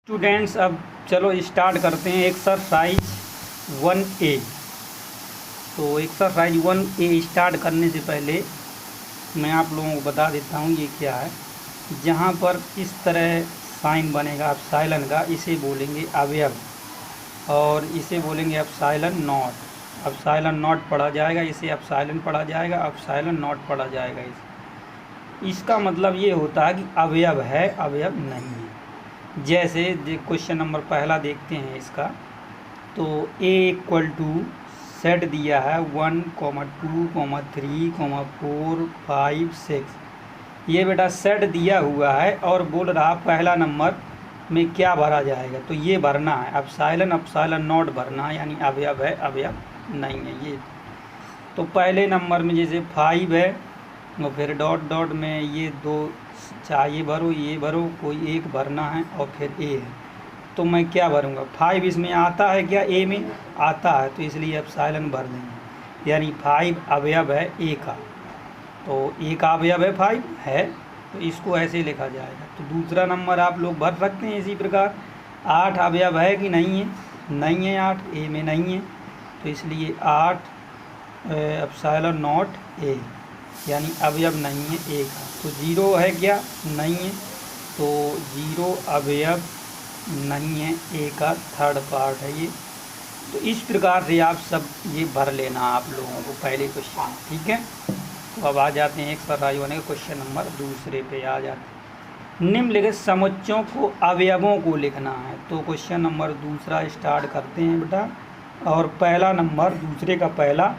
Students, अब चलो start करते हैं एक्सरसाइज 1A। तो एक्सरसाइज 1A स्टार्ट करने से पहले मैं आप लोगों को बता देता हूँ ये क्या है। जहाँ पर इस तरह साइन बनेगा एप्सिलॉन का, इसे बोलेंगे अवयव और इसे बोलेंगे एप्सिलॉन नॉट। एप्सिलॉन नॉट पढ़ा जाएगा, इसे एप्सिलॉन पढ़ा जाएगा, एप्सिलॉन नॉट पढ़ा जाएगा। इसका मतलब ये होता है कि अवयव है, अवयव नहीं है। जैसे क्वेश्चन नंबर पहला देखते हैं इसका। तो a इक्वल टू सेट दिया है 1, 2, 3, 4, 5, 6। ये बेटा सेट दिया हुआ है और बोल रहा पहला नंबर में क्या भरा जाएगा। तो ये भरना है एप्सिलॉन नॉट भरना है, यानी अवयव है, अवयव नहीं है ये। तो पहले नंबर में जैसे 5 है और फिर डॉट डॉट में ये दो चाहिए भरो, ये भरो, कोई एक भरना है और फिर ए है। तो मैं क्या भरूंगा, 5 इसमें आता है क्या, ए में आता है, तो इसलिए एप्सिलॉन भर देंगे, यानी 5 अवयव है ए का। तो ए का अवयव है 5 है, तो इसको ऐसे लिखा जाएगा। तो दूसरा नंबर आप लोग भर सकते हैं इसी प्रकार। 8 अवयव है कि नहीं है, नहीं है 8 ए में नहीं है, तो इसलिए 8 एप्सिलॉन नॉट ए, यानी अवयव नहीं है ए का। तो 0 है क्या, नहीं है, तो 0 अवयव नहीं है ए का, थर्ड पार्ट है ये। तो इस प्रकार से आप सब ये भर लेना आप लोगों को पहले क्वेश्चन, ठीक है। तो अब आ जाते हैं एक्सरसाइज होने के क्वेश्चन नंबर दूसरे पे आ जाते हैं। निम्नलिखित समुच्चयों को अवयवों को लिखना है। तो क्वेश्चन नंबर दूसरा स्टार्ट करते हैं बेटा। और पहला नंबर दूसरे का पहला,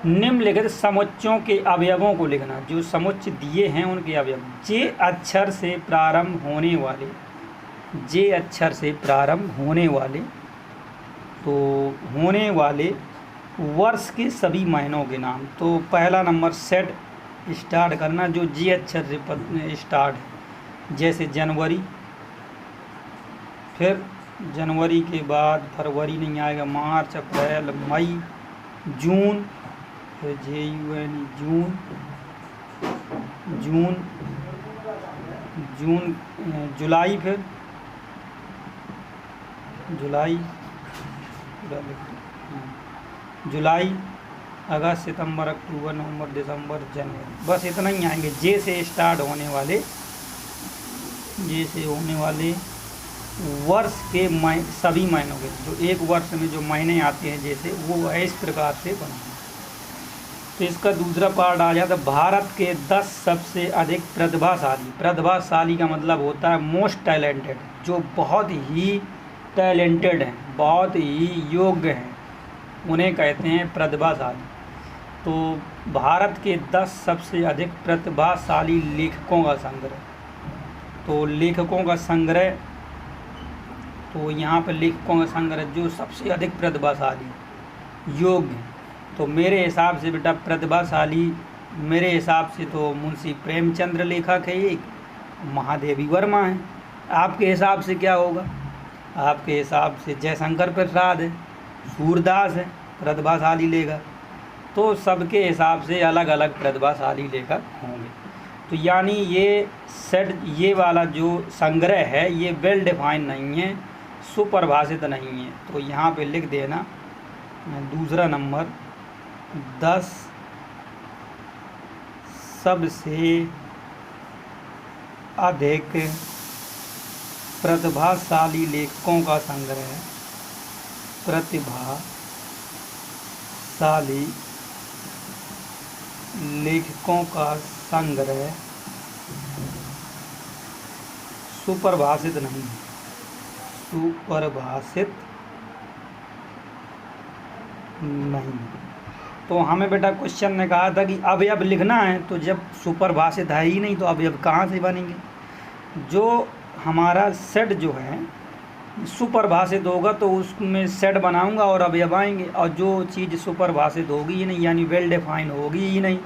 निम्नलिखित समुच्चयों के अवयवों को लिखना। जो समुच्चय दिए हैं उनके अवयव जे अक्षर से प्रारंभ होने वाले, जे अक्षर से प्रारंभ होने वाले, तो होने वाले वर्ष के सभी महीनों के नाम। तो पहला नंबर सेट स्टार्ट करना जो जे अक्षर से स्टार्ट है, जैसे जनवरी, फिर जनवरी के बाद फरवरी नहीं आएगा, मार्च, अप्रैल, मई, जून, फिर जून, जून, जून, जुलाई, फिर जुलाई, जुलाई, अगस्त, सितंबर, अक्टूबर, नवंबर, दिसंबर, जनवरी, बस इतना ही आएंगे। जे से स्टार्ट होने वाले, जे से होने वाले वर्ष के सभी महीनों के, जो एक वर्ष में जो महीने आते हैं जैसे, वो है इस प्रकार से बनाना। तो इसका दूसरा पार्ट आ जाता है भारत के 10 सबसे अधिक प्रतिभाशाली। प्रतिभाशाली का मतलब होता है मोस्ट टैलेंटेड, जो बहुत ही टैलेंटेड हैं, बहुत ही योग्य हैं, उन्हें कहते हैं प्रतिभाशाली। तो भारत के 10 सबसे अधिक प्रतिभाशाली लेखकों का संग्रह। तो लेखकों का संग्रह, तो यहाँ पर लेखकों का संग्रह जो सबसे अधिक प्रतिभाशाली योग्य। तो मेरे हिसाब से बेटा प्रतिभाशाली, मेरे हिसाब से तो मुंशी प्रेमचंद्र लेखक है एक, महादेवी वर्मा है। आपके हिसाब से क्या होगा, आपके हिसाब से जयशंकर प्रसाद है, सूरदास है प्रतिभाशाली लेखक। तो सबके हिसाब से अलग अलग प्रतिभाशाली लेखक होंगे। तो यानी ये सेट, ये वाला जो संग्रह है ये वेल डिफाइन नहीं है, सुपरिभाषित नहीं है। तो यहाँ पे लिख देना दूसरा नंबर 10 सबसे अधिक प्रतिभाशाली लेखकों का संग्रह, प्रतिभाशाली लेखकों का संग्रह सुपरिभाषित नहीं है, सुपरिभाषित नहीं। तो हमें बेटा क्वेश्चन ने कहा था कि अवयव लिखना है, तो जब सुपरिभाषित है ही नहीं तो अवयव कहाँ से बनेंगे। जो हमारा सेट जो है सुपरिभाषित होगा तो उसमें सेट बनाऊंगा और अवयव आएंगे, और जो चीज़ सुपरिभाषित होगी ही नहीं, यानी वेल डिफाइन होगी ही नहीं,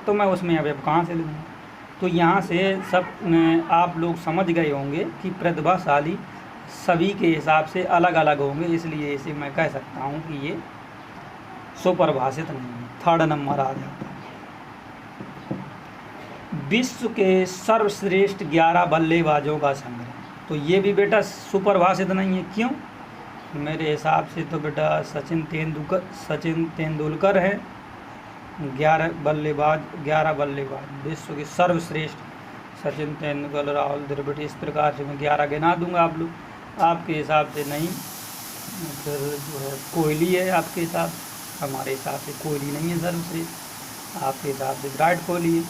तो मैं उसमें अवयव कहाँ से लिखूँगा। तो यहाँ से सब आप लोग समझ गए होंगे कि प्रतिभाशाली सभी के हिसाब से अलग अलग होंगे, इसलिए इसे मैं कह सकता हूँ कि ये सुपरिभाषित नहीं है। थर्ड नंबर आ जाता है विश्व के सर्वश्रेष्ठ 11 बल्लेबाजों का संग्रह। तो ये भी बेटा सुपरिभाषित नहीं है। क्यों? मेरे हिसाब से तो बेटा सचिन तेंदुलकर है 11 बल्लेबाज विश्व के सर्वश्रेष्ठ। सचिन तेंदुलकर, राहुल द्रविड़, इस प्रकार से मैं 11 गिना दूंगा। आप लोग आपके हिसाब से नहीं, फिर जो है कोहली है आपके हिसाब से, हमारे हिसाब से कोहली नहीं है सर्वश्रेष्ठ, आपके हिसाब से विराट कोहली है।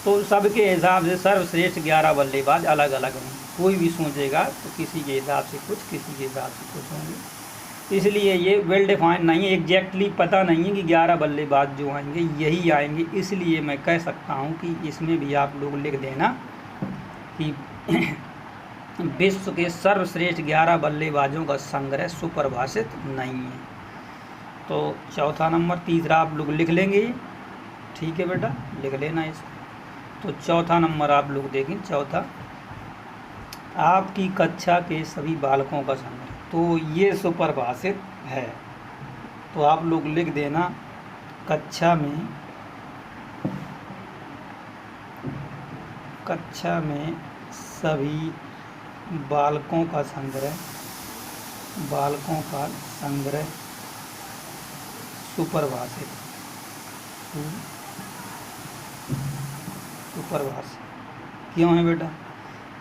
तो सबके हिसाब से सर्वश्रेष्ठ 11 बल्लेबाज अलग अलग होंगे। कोई भी सोचेगा तो किसी के हिसाब से कुछ, किसी के हिसाब से कुछ होंगे। इसलिए ये वेल डिफाइंड नहीं है, एग्जैक्टली पता नहीं है कि 11 बल्लेबाज जो आएंगे यही आएंगे। इसलिए मैं कह सकता हूँ कि इसमें भी आप लोग लिख देना कि विश्व के सर्वश्रेष्ठ 11 बल्लेबाजों का संग्रह सुपरिभाषित नहीं है। तो चौथा नंबर, तीसरा आप लोग लिख लेंगे, ठीक है बेटा, लिख लेना इसको। तो चौथा नंबर आप लोग देखें, चौथा, आपकी कक्षा के सभी बालकों का संग्रह, तो ये सुपरिभाषित है। तो आप लोग लिख देना कक्षा में सभी बालकों का संग्रह सुपरिभाषित। क्यों है बेटा?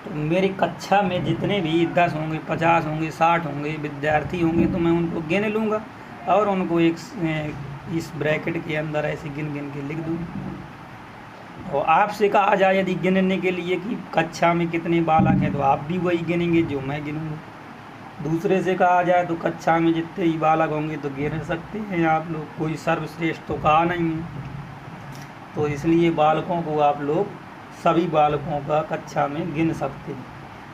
तो मेरी कक्षा में जितने भी 10 होंगे, 50 होंगे, 60 होंगे विद्यार्थी होंगे, तो मैं उनको गिन लूँगा और उनको एक इस ब्रैकेट के अंदर ऐसे गिन के लिख दूँगा। और आपसे कहा जाए यदि गिनने के लिए कि कक्षा में कितने बालक हैं, तो आप भी वही गिनेंगे जो मैं गिनूँगा। दूसरे से कहा जाए तो कक्षा में जितने ही बालक होंगे तो गिन सकते हैं आप लोग, कोई सर्वश्रेष्ठ तो कहा नहीं है। तो इसलिए बालकों को आप लोग सभी बालकों का कक्षा में गिन सकते हैं।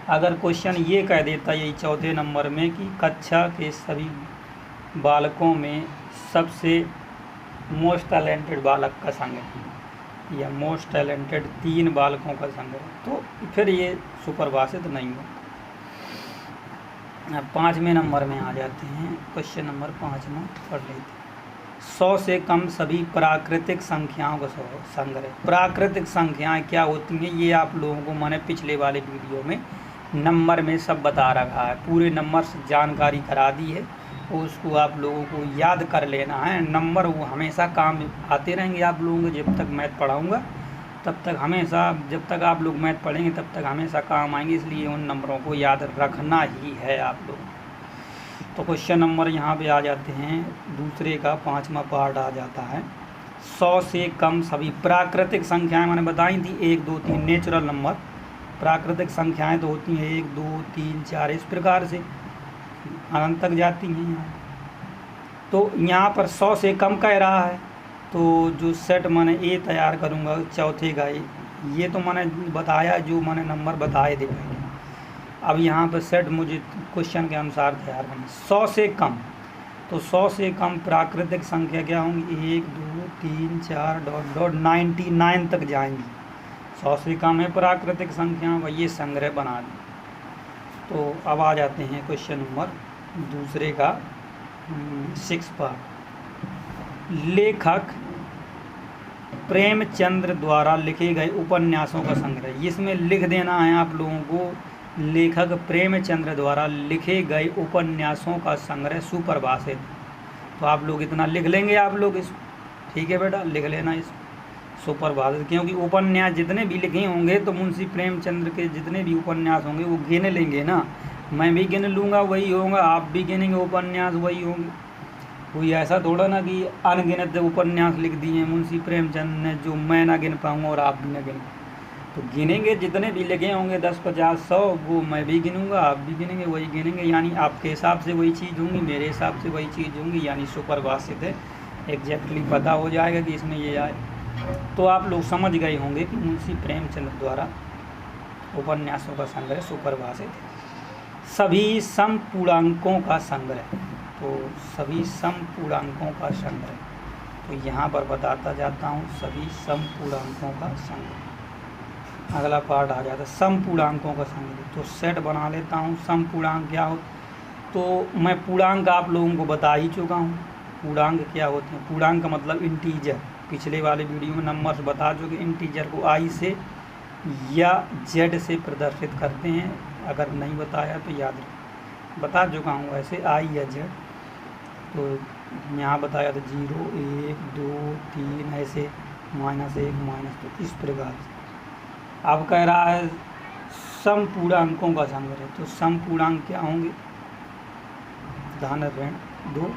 अगर क्वेश्चन ये कह देता यही चौथे नंबर में कि कक्षा के सभी बालकों में सबसे मोस्ट टैलेंटेड बालक का संग्रह या मोस्ट टैलेंटेड 3 बालकों का संग्रह, तो फिर ये सुपरिभाषित नहीं है। अब 5वें नंबर में आ जाते हैं, क्वेश्चन नंबर 5वां पढ़ लेते हैं। 100 से कम सभी प्राकृतिक संख्याओं का संग्रह। प्राकृतिक संख्याएं क्या होती हैं ये आप लोगों को मैंने पिछले वाले वीडियो में नंबर में सब बता रखा है, पूरे नंबर से जानकारी करा दी है। उसको आप लोगों को याद कर लेना है। नंबर वो हमेशा काम आते रहेंगे आप लोगों को, जब तक मैथ पढ़ाऊँगा तब तक हमेशा, जब तक आप लोग मैथ पढ़ेंगे तब तक हमेशा काम आएंगे। इसलिए उन नंबरों को याद रखना ही है आप लोग। तो क्वेश्चन नंबर यहाँ पे आ जाते हैं, दूसरे का 5वां पार्ट आ जाता है। 100 से कम सभी प्राकृतिक संख्याएं मैंने बताई थी, 1 2 3 नेचुरल नंबर। प्राकृतिक संख्याएं तो होती हैं 1 2 3 4 इस प्रकार से अनंत तक जाती हैं यहाँ। तो यहाँ पर 100 से कम कह रहा है, तो जो सेट मैंने ए तैयार करूँगा चौथे का, ये तो मैंने बताया जो मैंने नंबर बताए थे पहले। अब यहाँ पर सेट मुझे क्वेश्चन के अनुसार तैयार करना। 100 से कम, तो 100 से कम प्राकृतिक संख्या क्या होंगी? 1 2 3 4 डॉट 99 तक जाएंगी। 100 से कम है प्राकृतिक संख्या, वह ये संग्रह बना दें। तो अब आ जाते हैं क्वेश्चन नंबर दूसरे का 6 पार्ट। लेखक प्रेमचंद्र द्वारा लिखे गए उपन्यासों का संग्रह। इसमें लिख देना है आप लोगों को, लेखक प्रेमचंद्र द्वारा लिखे गए उपन्यासों का संग्रह सुपरिभाषित। तो आप लोग इतना लिख लेंगे आप लोग इस, ठीक है बेटा, लिख लेना इस सुपरिभाषित। क्योंकि उपन्यास जितने भी लिखे होंगे तो मुंशी प्रेमचंद्र के जितने भी उपन्यास होंगे वो गिन लेंगे ना, मैं भी गिन लूँगा वही होगा, आप भी गिनेंगे उपन्यास वही होंगे। कोई ऐसा थोड़ा ना कि अनगिनत उपन्यास लिख दिए मुंशी प्रेमचंद ने जो मैं ना गिन पाऊँगा और आप भी ना गिन। तो गिनेंगे जितने भी लिखे होंगे 10 50 100, वो मैं भी गिनूंगा, आप भी गिनेंगे, वही गिनेंगे। यानी आपके हिसाब से वही चीज़ होंगी, मेरे हिसाब से वही चीज़ होंगी, यानी सुपरिभाषित है। एग्जैक्टली पता हो जाएगा कि इसमें ये आए। तो आप लोग समझ गए होंगे कि मुंशी प्रेमचंद द्वारा उपन्यासों का संग्रह सुपरिभाषित है। सभी समपूर्णांकों का संग्रह, तो सभी समपूर्णांकों का संग्रह, तो यहाँ पर बताता जाता हूँ सभी समपूर्णांकों का संग्रह। अगला पार्ट आ जाता है समपूर्णांकों का संग्रह। तो सेट बना लेता हूँ। समपूर्णांक क्या हो, तो मैं पूर्णांक आप लोगों को बता ही चुका हूँ। पूर्णांक क्या होते हैं? पूर्णांक का मतलब इंटीजर, पिछले वाले वीडियो में नंबर बता चुके। इंटीजर को आई से या जेड से प्रदर्शित करते हैं। अगर नहीं बताया तो याद रख, बता चुका हूँ वैसे आई या जेड। तो यहाँ बताया था 0 1 2 3 ऐसे -1 -2 इस प्रकार से। अब कह रहा है सम पूर्णांकों का संग्रह, तो सम पूर्णांक क्या होंगे, धन ऋण 2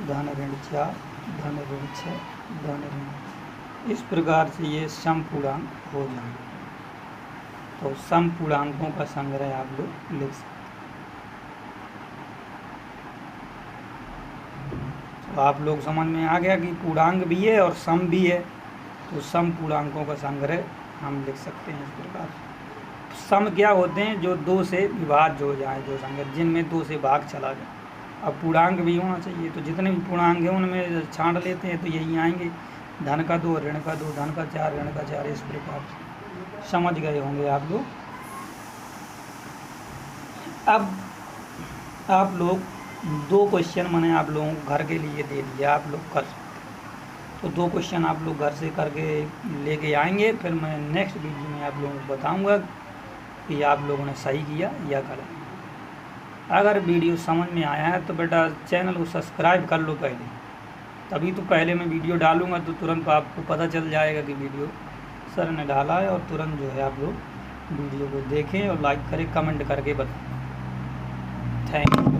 धन ऋण 4 धन ऋण 6 धन ऋण, इस प्रकार से ये सम पूर्णांक हो जाएंगे। तो सम पूर्णांकों का संग्रह आप लोग लिख सकते हैं। तो आप लोग समझ में आ गया कि पूर्णांक भी है और सम भी है, तो सम पूर्णांकों का संग्रह हम लिख सकते हैं इस प्रकार। सम क्या होते हैं, जो 2 से विभाज्य हो जाए, जो संख्या जिनमें 2 से भाग चला जाए। अब पूर्णांक भी होना चाहिए, तो जितने भी पूर्णांक हैं उनमें छांट लेते हैं तो यही आएंगे, धन का 2 ऋण का 2 धन का 4 ऋण का 4, इस प्रकार से समझ गए होंगे आप लोग। अब आप लोग 2 क्वेश्चन मैंने आप लोगों को घर के लिए दे दिया, आप लोग कर सकते हैं। तो 2 क्वेश्चन आप लोग घर से करके लेके आएंगे, फिर मैं नेक्स्ट वीडियो में आप लोगों को बताऊंगा कि आप लोगों ने सही किया या गलत। अगर वीडियो समझ में आया है तो बेटा चैनल को सब्सक्राइब कर लो पहले, तभी तो पहले मैं वीडियो डालूंगा तो तुरंत आपको पता चल जाएगा कि वीडियो सर ने डाला है, और तुरंत जो है आप लोग वीडियो को देखें और लाइक करें, कमेंट करके बताएं। Thank you.